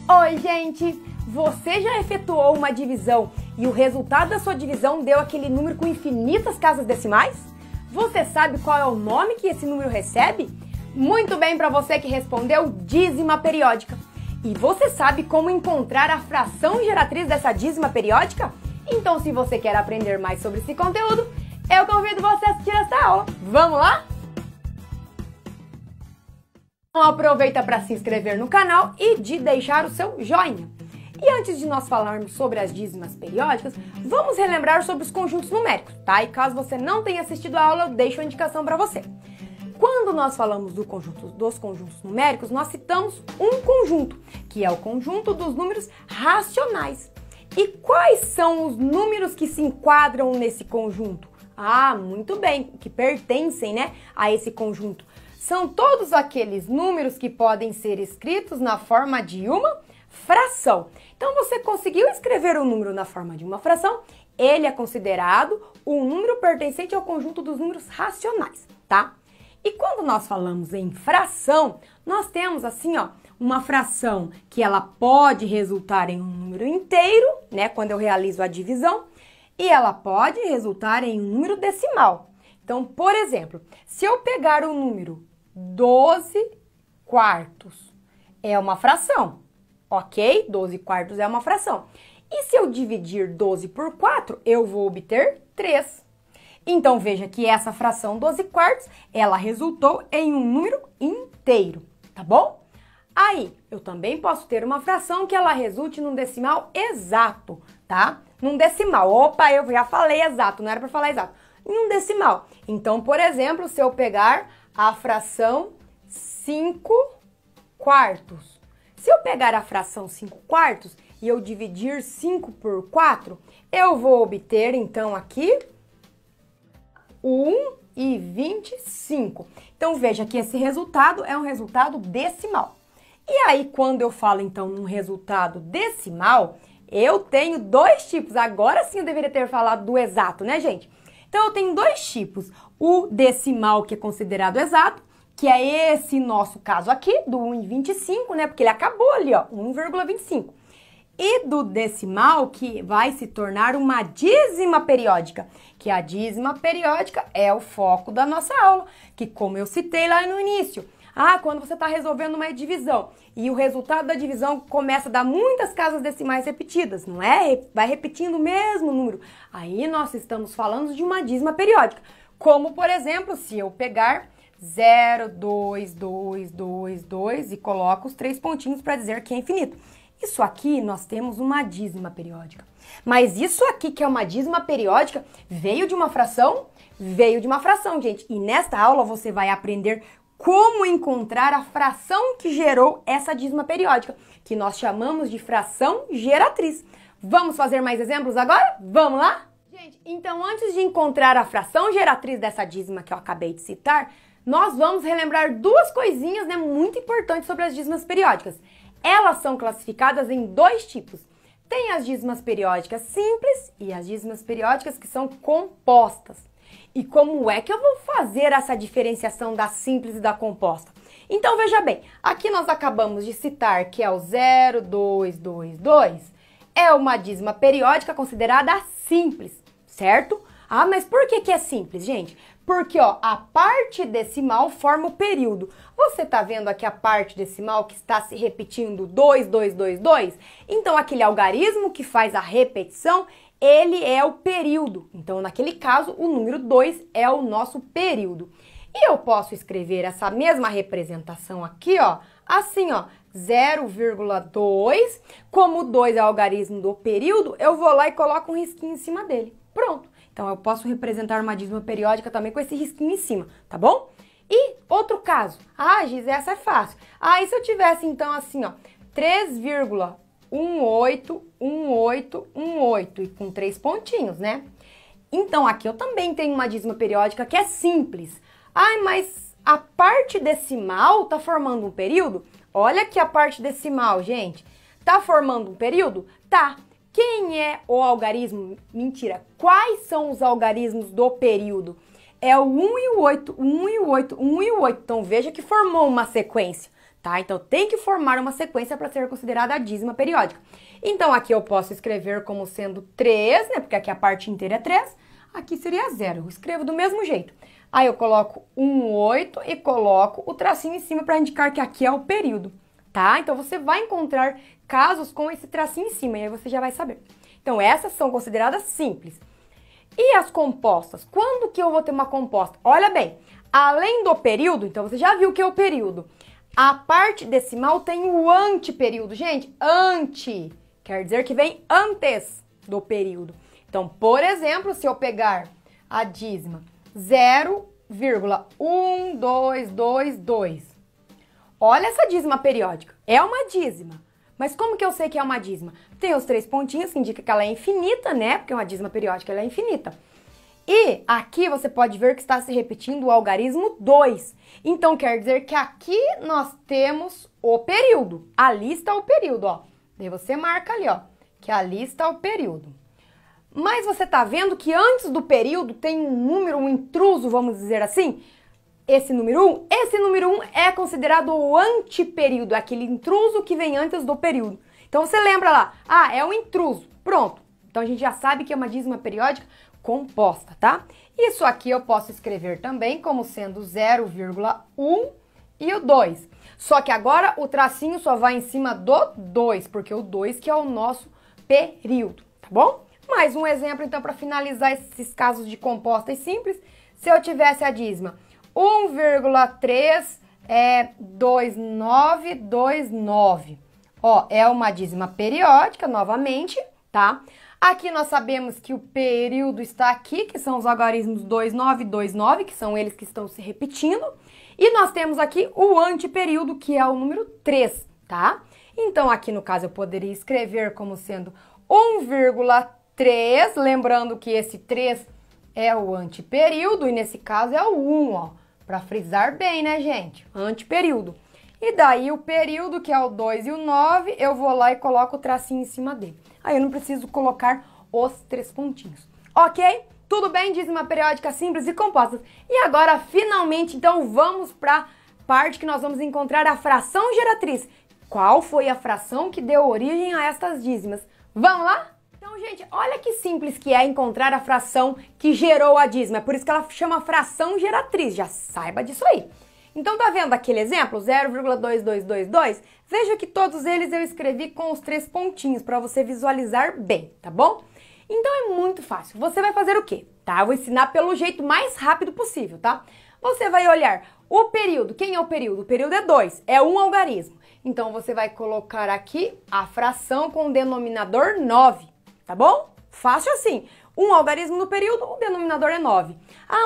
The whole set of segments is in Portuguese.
Oi, gente! Você já efetuou uma divisão e o resultado da sua divisão deu aquele número com infinitas casas decimais? Você sabe qual é o nome que esse número recebe? Muito bem para você que respondeu dízima periódica. E você sabe como encontrar a fração geratriz dessa dízima periódica? Então, se você quer aprender mais sobre esse conteúdo, eu convido você a assistir essa aula. Vamos lá? Então, aproveita para se inscrever no canal e de deixar o seu joinha. E antes de nós falarmos sobre as dízimas periódicas, vamos relembrar sobre os conjuntos numéricos, tá? E caso você não tenha assistido a aula, eu deixo a indicação para você. Quando nós falamos dos conjuntos numéricos, nós citamos um conjunto, que é o conjunto dos números racionais. E quais são os números que se enquadram nesse conjunto? Ah, muito bem, que pertencem, né, a esse conjunto. São todos aqueles números que podem ser escritos na forma de uma fração. Então, você conseguiu escrever um número na forma de uma fração, ele é considerado um número pertencente ao conjunto dos números racionais, tá? E quando nós falamos em fração, nós temos assim, ó, uma fração que ela pode resultar em um número inteiro, né, quando eu realizo a divisão, e ela pode resultar em um número decimal. Então, por exemplo, se eu pegar o número 12 quartos, é uma fração, ok? 12 quartos é uma fração. E se eu dividir 12 por 4, eu vou obter 3. Então, veja que essa fração 12 quartos, ela resultou em um número inteiro, tá bom? Aí, eu também posso ter uma fração que ela resulte num decimal exato, tá? Num decimal. Opa, eu já falei exato, não era para falar exato. Em um decimal. Então, por exemplo, se eu pegar a fração 5 quartos. Se eu pegar a fração 5 quartos e eu dividir 5 por 4, eu vou obter, então, aqui 1,25. Então, veja que esse resultado é um resultado decimal. E aí, quando eu falo, então, num resultado decimal, eu tenho dois tipos. Agora sim eu deveria ter falado do exato, né, gente? Então, eu tenho dois tipos. O decimal, que é considerado exato, que é esse nosso caso aqui, do 1,25, né? Porque ele acabou ali, ó, 1,25. E do decimal, que vai se tornar uma dízima periódica, que a dízima periódica é o foco da nossa aula, que como eu citei lá no início, quando você está resolvendo uma divisão e o resultado da divisão começa a dar muitas casas decimais repetidas, não é? Vai repetindo o mesmo número. Aí nós estamos falando de uma dízima periódica. Como, por exemplo, se eu pegar 0, 2, 2, 2, 2 e coloco os 3 pontinhos para dizer que é infinito. Isso aqui nós temos uma dízima periódica. Mas isso aqui que é uma dízima periódica veio de uma fração? Veio de uma fração, gente. E nesta aula você vai aprender como encontrar a fração que gerou essa dízima periódica, que nós chamamos de fração geratriz. Vamos fazer mais exemplos agora? Vamos lá? Gente, então antes de encontrar a fração geratriz dessa dízima que eu acabei de citar, nós vamos relembrar duas coisinhas, né, muito importantes sobre as dízimas periódicas. Elas são classificadas em dois tipos. Tem as dízimas periódicas simples e as dízimas periódicas que são compostas. E como é que eu vou fazer essa diferenciação da simples e da composta? Então, veja bem, aqui nós acabamos de citar que é o 0, 2, 2, 2. É uma dízima periódica considerada simples, certo? Mas por que é simples, gente? Porque, ó, a parte decimal forma o período. Você tá vendo aqui a parte decimal que está se repetindo 2, 2, 2, 2? Então, aquele algarismo que faz a repetição, ele é o período. Então, naquele caso, o número 2 é o nosso período. E eu posso escrever essa mesma representação aqui, ó, assim, ó, 0,2. Como o 2 é o algarismo do período, eu vou lá e coloco um risquinho em cima dele. Pronto. Então, eu posso representar uma dízima periódica também com esse risquinho em cima, tá bom? E outro caso. Giz, essa é fácil. E se eu tivesse, então, assim, ó, 3,181818 e com 3 pontinhos, né? Então, aqui eu também tenho uma dízima periódica que é simples. Mas a parte decimal tá formando um período? Olha aqui a parte decimal, gente. Tá formando um período? Tá. Quem é o algarismo? Mentira. Quais são os algarismos do período? É o 1 e o 8, 1 e o 8, 1 e o 8. Então, veja que formou uma sequência, tá? Então, tem que formar uma sequência para ser considerada a dízima periódica. Então, aqui eu posso escrever como sendo 3, né? Porque aqui a parte inteira é 3. Aqui seria 0. Eu escrevo do mesmo jeito. Aí eu coloco 8 e coloco o tracinho em cima para indicar que aqui é o período, tá? Então, você vai encontrar casos com esse tracinho em cima e aí você já vai saber. Então, essas são consideradas simples. E as compostas? Quando que eu vou ter uma composta? Olha bem, além do período, então você já viu o que é o período. A parte decimal tem o anteperíodo. Gente, ante quer dizer que vem antes do período. Então, por exemplo, se eu pegar a dízima 0,1222, olha essa dízima periódica. É uma dízima. Mas como que eu sei que é uma dízima? Tem os 3 pontinhos, que indica que ela é infinita, né? Porque uma dízima periódica ela é infinita. E aqui você pode ver que está se repetindo o algarismo 2. Então, quer dizer que aqui nós temos o período. Ali está o período, ó. Daí você marca ali, ó, que ali está o período. Mas você tá vendo que antes do período tem um número, um intruso, vamos dizer assim? Esse número 1? Esse número 1 é considerado o anteperíodo, aquele intruso que vem antes do período. Então você lembra lá, é um intruso. Pronto. Então a gente já sabe que é uma dízima periódica composta, tá? Isso aqui eu posso escrever também como sendo 0,1 e o 2. Só que agora o tracinho só vai em cima do 2, porque o 2 que é o nosso período, tá bom? Mais um exemplo, então, para finalizar esses casos de compostas simples. Se eu tivesse a dízima 1,32929. Ó, é uma dízima periódica, novamente, tá? Aqui nós sabemos que o período está aqui, que são os algarismos 2929, que são eles que estão se repetindo. E nós temos aqui o anteperíodo, que é o número 3, tá? Então, aqui no caso, eu poderia escrever como sendo 1,3, lembrando que esse 3 é o anteperíodo, e nesse caso é o 1, ó. Para frisar bem, né, gente? Anteperíodo. E daí o período, que é o 2 e o 9, eu vou lá e coloco o tracinho em cima dele. Aí eu não preciso colocar os 3 pontinhos. Ok? Tudo bem, dízima periódica simples e compostas. E agora, finalmente, então, vamos para a parte que nós vamos encontrar a fração geratriz. Qual foi a fração que deu origem a estas dízimas? Vamos lá? Então, gente, olha que simples que é encontrar a fração que gerou a dízima. É por isso que ela chama fração geratriz. Já saiba disso aí. Então, tá vendo aquele exemplo? 0,2222? Veja que todos eles eu escrevi com os 3 pontinhos para você visualizar bem, tá bom? Então, é muito fácil. Você vai fazer o quê? Tá? Eu vou ensinar pelo jeito mais rápido possível, tá? Você vai olhar o período. Quem é o período? O período é 2. É um algarismo. Então, você vai colocar aqui a fração com o denominador 9. Tá bom? Fácil assim. Um algarismo no período, o denominador é 9.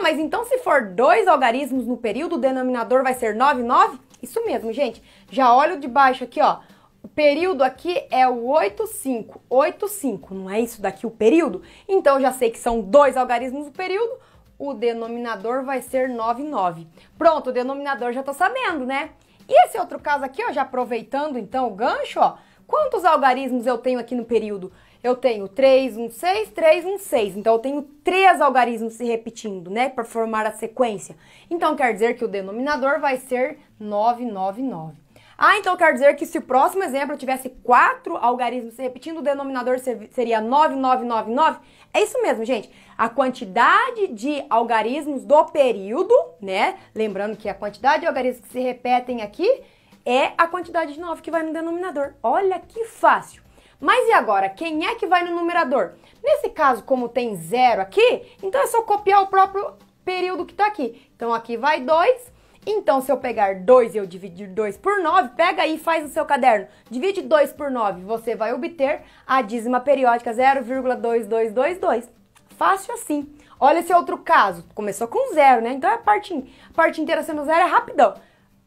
Mas então se for 2 algarismos no período, o denominador vai ser 9, 9? Isso mesmo, gente. Já olho de baixo aqui, ó. O período aqui é o 85. 85, não é isso daqui o período? Então eu já sei que são 2 algarismos no período, o denominador vai ser 9, 9. Pronto, o denominador já tô sabendo, né? E esse outro caso aqui, ó, já aproveitando então o gancho, ó. Quantos algarismos eu tenho aqui no período? Eu tenho 3, 1, 6, 3, 1, 6. Então, eu tenho 3 algarismos se repetindo, né? Para formar a sequência. Então, quer dizer que o denominador vai ser 999. Então quer dizer que se o próximo exemplo eu tivesse 4 algarismos se repetindo, o denominador seria 9999? É isso mesmo, gente. A quantidade de algarismos do período, né? Lembrando que a quantidade de algarismos que se repetem aqui é a quantidade de 9 que vai no denominador. Olha que fácil. Mas e agora, quem é que vai no numerador? Nesse caso, como tem 0 aqui, então é só copiar o próprio período que está aqui. Então aqui vai 2. Então, se eu pegar 2 e eu dividir 2 por 9, pega aí e faz no seu caderno. Divide 2 por 9, você vai obter a dízima periódica 0,2222. Fácil assim. Olha esse outro caso. Começou com 0, né? Então, a parte inteira sendo 0 é rapidão.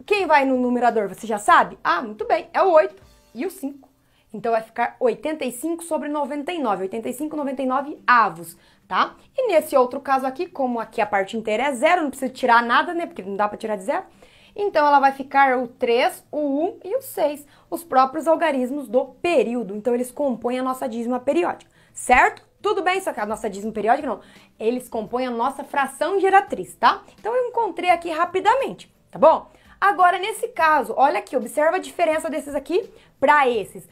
Quem vai no numerador, você já sabe? Muito bem, é o 8 e o 5. Então, vai ficar 85 sobre 99, 85, 99 avos, tá? E nesse outro caso aqui, como aqui a parte inteira é 0, não precisa tirar nada, né? Porque não dá para tirar de 0. Então, ela vai ficar o 3, o 1 e o 6, os próprios algarismos do período. Então, eles compõem a nossa dízima periódica, certo? Tudo bem, só que a nossa dízima periódica não. Eles compõem a nossa fração geratriz, tá? Então, eu encontrei aqui rapidamente, tá bom? Agora, nesse caso, olha aqui, observa a diferença desses aqui para esses.